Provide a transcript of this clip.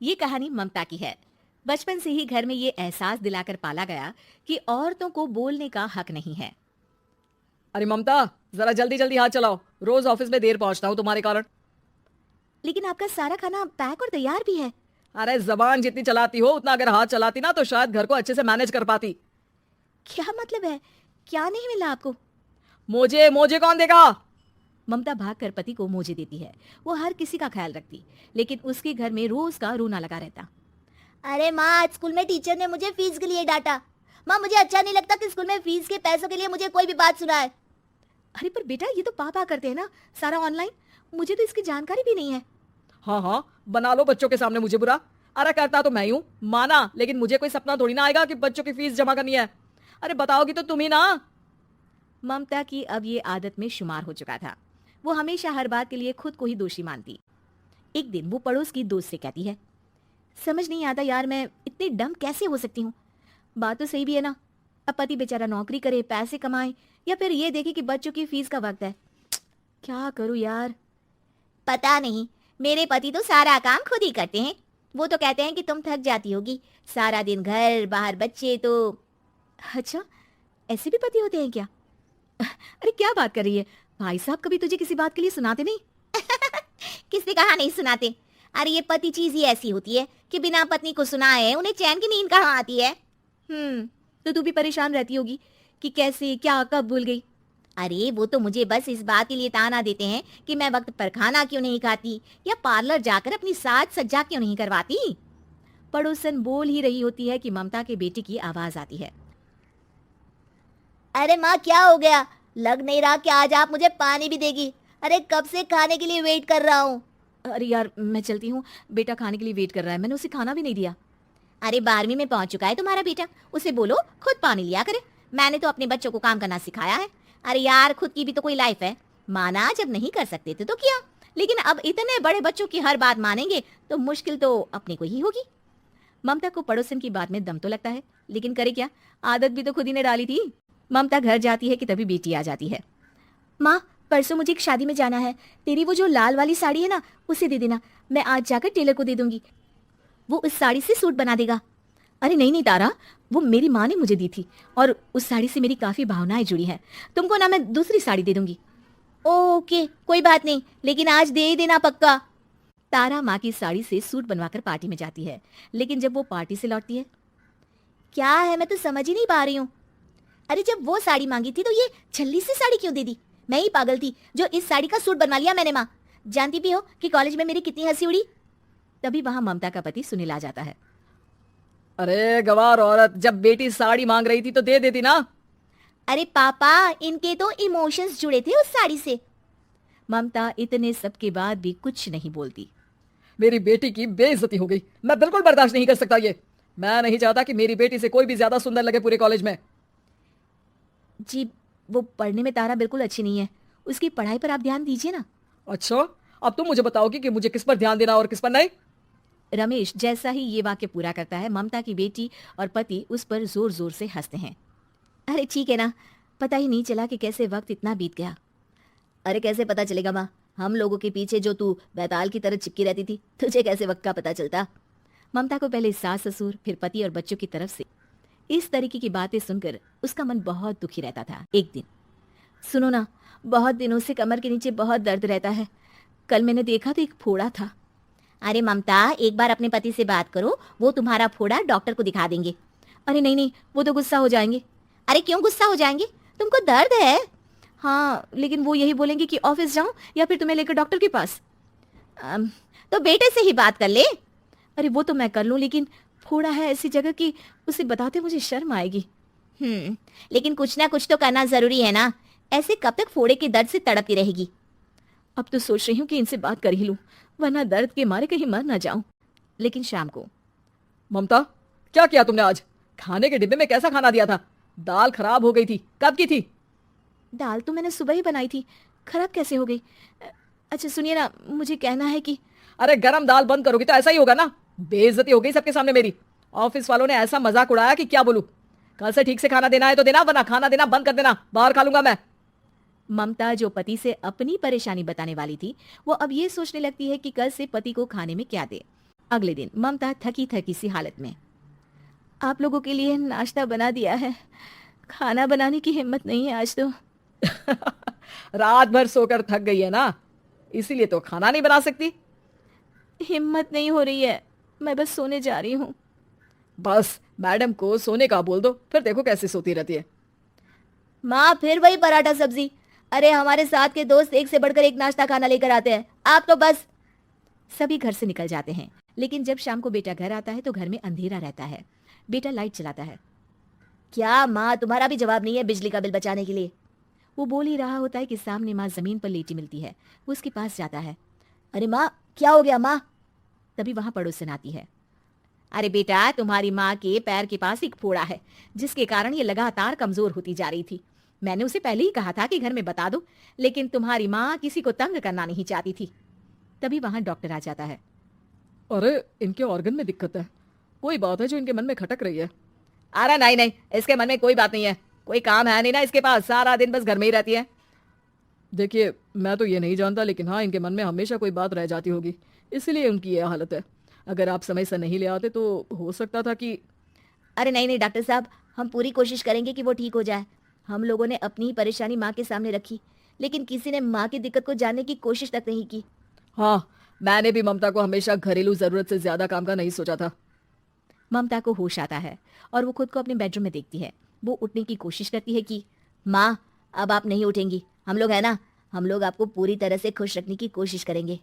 ये कहानी ममता की है। बचपन से ही घर में ये एहसास दिलाकर पाला गया कि औरतों को बोलने का हक नहीं है। अरे ममता, जरा जल्दी जल्दी हाथ चलाओ। रोज ऑफिस में देर पहुंचता हूँ तुम्हारे कारण। लेकिन आपका सारा खाना पैक और तैयार भी है। अरे जबान जितनी चलाती हो उतना अगर हाथ चलाती ना तो शायद घर को अच्छे से मैनेज कर पाती। क्या मतलब है? क्या नहीं मिला आपको? मुझे मुझे कौन देगा? ममता भागकर पति को मोजे देती है। वो हर किसी का ख्याल रखती, लेकिन उसके घर में रोज का रोना लगा रहता। अरे माँ, आज स्कूल में टीचर ने मुझे फीस के लिए डांटा। माँ, मुझे अच्छा नहीं लगता कि स्कूल में फीस के पैसों के लिए मुझे कोई भी बात सुनाए। अरे पर बेटा, ये तो पापा करते हैं ना सारा ऑनलाइन। मुझे तो इसकी जानकारी भी नहीं है। हाँ हाँ, बना लो बच्चों के सामने मुझे बुरा। अरे करता तो मैं ही हूँ, माना, लेकिन मुझे कोई सपना थोड़ी ना आएगा कि बच्चों की फीस जमा करनी है। अरे बताओगी तो तुम ही ना। ममता की अब ये आदत में शुमार हो चुका था। वो हमेशा हर बात के लिए खुद को ही दोषी मानती। एक दिन वो पड़ोस की दोस्त से कहती है, समझ नहीं आता यार, मैं इतनी डम कैसे हो सकती हूँ। बात तो सही भी है ना। अब पति बेचारा नौकरी करे, पैसे कमाए, या फिर ये देखे कि बच्चों की फीस का वक्त है। क्या करूँ यार। पता नहीं, मेरे पति तो सारा काम खुद ही करते हैं। वो तो कहते हैं कि तुम थक जाती होगी, सारा दिन घर बाहर बच्चे तो। अच्छा, ऐसे भी पति होते हैं क्या? अरे क्या बात कर रही है? भाई साहब कभी तुझे किसी बात के लिए सुनाते नहीं? किसने कहा नहीं सुनाते? अरे ये पति चीज ही ऐसी होती है कि बिना पत्नी को सुनाए उन्हें चैन की नींद कहाँ आती है। तो तू भी परेशान रहती होगी कि कैसे, क्या, कब भूल गई। अरे वो तो मुझे बस इस बात के लिए ताना देते हैं कि मैं वक्त पर खाना क्यों नहीं खाती या पार्लर जाकर अपनी साज सज्जा क्यों नहीं करवाती। पड़ोसन बोल ही रही होती है कि ममता के बेटे की आवाज आती है। अरे माँ, क्या हो गया? लग नहीं रहा कि आज आप मुझे पानी भी देगी। अरे कब से खाने के लिए वेट कर रहा हूँ। अरे यार मैं चलती हूँ, बेटा खाने के लिए वेट कर रहा है, मैंने उसे खाना भी नहीं दिया। अरे 12वीं में पहुंच चुका है तुम्हारा बेटा, उसे बोलो खुद पानी लिया करे। मैंने तो अपने बच्चों को काम करना सिखाया है। अरे यार, खुद की भी तो कोई लाइफ है। माना जब नहीं कर सकते थे तो किया, लेकिन अब इतने बड़े बच्चों की हर बात मानेंगे तो मुश्किल तो अपने को ही होगी। ममता को पड़ोसन की बात में दम तो लगता है, लेकिन करे क्या, आदत भी तो खुद ही ने डाली थी। ममता घर जाती है कि तभी बेटी आ जाती है। माँ, परसों मुझे एक शादी में जाना है। तेरी वो जो लाल वाली साड़ी है ना, उसे दे देना। मैं आज जाकर टेलर को दे दूंगी, वो उस साड़ी से सूट बना देगा। अरे नहीं नहीं तारा, वो मेरी माँ ने मुझे दी थी और उस साड़ी से मेरी काफी भावनाएं जुड़ी हैं। तुमको ना मैं दूसरी साड़ी दे दूंगी। ओके, कोई बात नहीं, लेकिन आज दे ही देना पक्का। तारा माँ की साड़ी से सूट बनवाकर पार्टी में जाती है, लेकिन जब वो पार्टी से लौटती है। क्या है, मैं तो समझ ही नहीं पा रही हूँ। अरे जब वो साड़ी मांगी थी तो ये छल्ली सी साड़ी क्यों दे दी? मैं ही पागल थी जो इस साड़ी का सूट बनवा लिया मैंने। माँ, जानती भी हो कि कॉलेज में मेरी कितनी हंसी उड़ी। तभी वहां ममता का पति सुनील आ जाता है। अरे गवार औरत, जब बेटी साड़ी मांग रही थी तो दे देती ना। अरे पापा, इनके तो इमोशंस जुड़े थे उस साड़ी से। ममता इतने सब के बाद भी कुछ नहीं बोलती। मेरी बेटी की बेइज्जती हो गई, मैं बिल्कुल बर्दाश्त नहीं कर सकता ये। मैं नहीं चाहता कि मेरी बेटी से कोई भी ज्यादा सुंदर लगे पूरे कॉलेज में। जी, वो पढ़ने में तारा बिल्कुल अच्छी नहीं है, उसकी पढ़ाई पर आप ध्यान दीजिए ना। अच्छा, अब तुम मुझे बताओगी कि मुझे किस पर ध्यान देना और किस पर नहीं। रमेश जैसा ही ये वाक्य पूरा करता है, ममता की बेटी और पति उस पर जोर जोर से हंसते हैं। अरे ठीक है ना, पता ही नहीं चला कि कैसे वक्त इतना बीत गया। अरे कैसे पता चलेगा माँ, हम लोगों के पीछे जो तू बैताल की तरह चिपकी रहती थी, तुझे कैसे वक्त का पता चलता? ममता को पहले सास ससुर, फिर पति और बच्चों की तरफ से इस तरीके की बातें सुनकर उसका मन बहुत दुखी रहता था। एक दिन, सुनो ना, बहुत दिनों से कमर के नीचे बहुत दर्द रहता है। कल मैंने देखा तो एक फोड़ा था। अरे ममता, एक बार अपने पति से बात करो, वो तुम्हारा फोड़ा डॉक्टर को दिखा देंगे। अरे नहीं नहीं, वो तो गुस्सा हो जाएंगे। अरे क्यों गुस्सा हो जाएंगे? तुमको दर्द है। हाँ, लेकिन वो यही बोलेंगे कि ऑफिस जाऊं या फिर तुम्हें लेकर डॉक्टर के पास। तो बेटे से ही बात कर ले। अरे वो तो मैं कर लूं, लेकिन फोड़ा है ऐसी जगह कि उसे बताते मुझे शर्म आएगी। लेकिन कुछ ना कुछ तो करना जरूरी है ना। ऐसे कब तक फोड़े के दर्द से तड़पती रहेगी? अब तो सोच रही हूँ कि इनसे बात कर ही लूं, वरना दर्द के मारे कहीं मर ना जाऊं। लेकिन शाम को। ममता, क्या किया तुमने आज? खाने के डिब्बे में कैसा खाना दिया था? दाल खराब हो गई थी, कब की थी? दाल तो मैंने सुबह ही बनाई थी, खराब कैसे हो गई? अच्छा सुनिए ना, मुझे कहना है कि। अरे गरम दाल बंद करोगी तो ऐसा ही होगा ना। बेइज्जती हो गई सबके सामने मेरी। ऑफिस वालों ने ऐसा मजाक उड़ाया कि क्या बोलूं। कल से ठीक से खाना देना है तो देना, वरना खाना देना बंद कर देना, बाहर खा लूंगा मैं। ममता जो पति से अपनी परेशानी बताने वाली थी, वो अब ये सोचने लगती है कि कल से पति को खाने में क्या दे। अगले दिन ममता थकी थकी सी हालत में, आप लोगों के लिए नाश्ता बना दिया है, खाना बनाने की हिम्मत नहीं है आज तो। रात भर सोकर थक गई है ना, इसीलिए तो खाना नहीं बना सकती। हिम्मत नहीं हो रही है, मैं बस सोने जा रही हूँ। बस मैडम को सोने का बोल दो, फिर देखो कैसे सोती रहती है। माँ फिर वही पराठा सब्जी। अरे हमारे साथ के दोस्त एक से बढ़कर एक नाश्ता खाना लेकर आते हैं, आप तो बस। सभी घर से निकल जाते हैं, लेकिन जब शाम को बेटा घर आता है तो घर में अंधेरा रहता है। बेटा लाइट चलाता है। क्या माँ तुम्हारा भी जवाब नहीं है बिजली का बिल बचाने के लिए? वो बोल ही रहा होता है कि सामने माँ जमीन पर लेटी मिलती है। वो उसके पास जाता है। अरे माँ क्या हो गया माँ? तभी वहां पड़ोसन आती है। अरे बेटा, तुम्हारी माँ के पैर के पास एक फोड़ा है, जिसके कारण ये लगातार कमजोर होती जा रही थी। मैंने उसे पहले ही कहा था कि घर में बता दो, लेकिन तुम्हारी माँ किसी को तंग करना नहीं चाहती थी। तभी वहां डॉक्टर आ जाता है। अरे इनके ऑर्गन में दिक्कत है, कोई बात है जो इनके मन में खटक रही है। अरे नहीं नहीं, इसके मन में कोई बात नहीं है, कोई काम है नहीं ना इसके पास, सारा दिन बस घर में ही रहती है। देखिए मैं तो ये नहीं जानता, लेकिन हाँ इनके मन में हमेशा कोई बात रह जाती होगी, इसलिए उनकी यह हालत है। अगर आप समय से नहीं ले आते तो हो सकता था कि। अरे नहीं नहीं डॉक्टर साहब, हम पूरी कोशिश करेंगे कि वो ठीक हो जाए। हम लोगों ने अपनी ही परेशानी माँ के सामने रखी, लेकिन किसी ने माँ की दिक्कत को जानने की कोशिश तक नहीं की। हाँ, मैंने भी ममता को हमेशा घरेलू जरूरत से ज्यादा काम का नहीं सोचा था। ममता को होश आता है और वो खुद को अपने बेडरूम में देखती है। वो उठने की कोशिश करती है कि माँ अब आप नहीं उठेंगी, हम लोग है ना, हम लोग आपको पूरी तरह से खुश रखने की कोशिश करेंगे।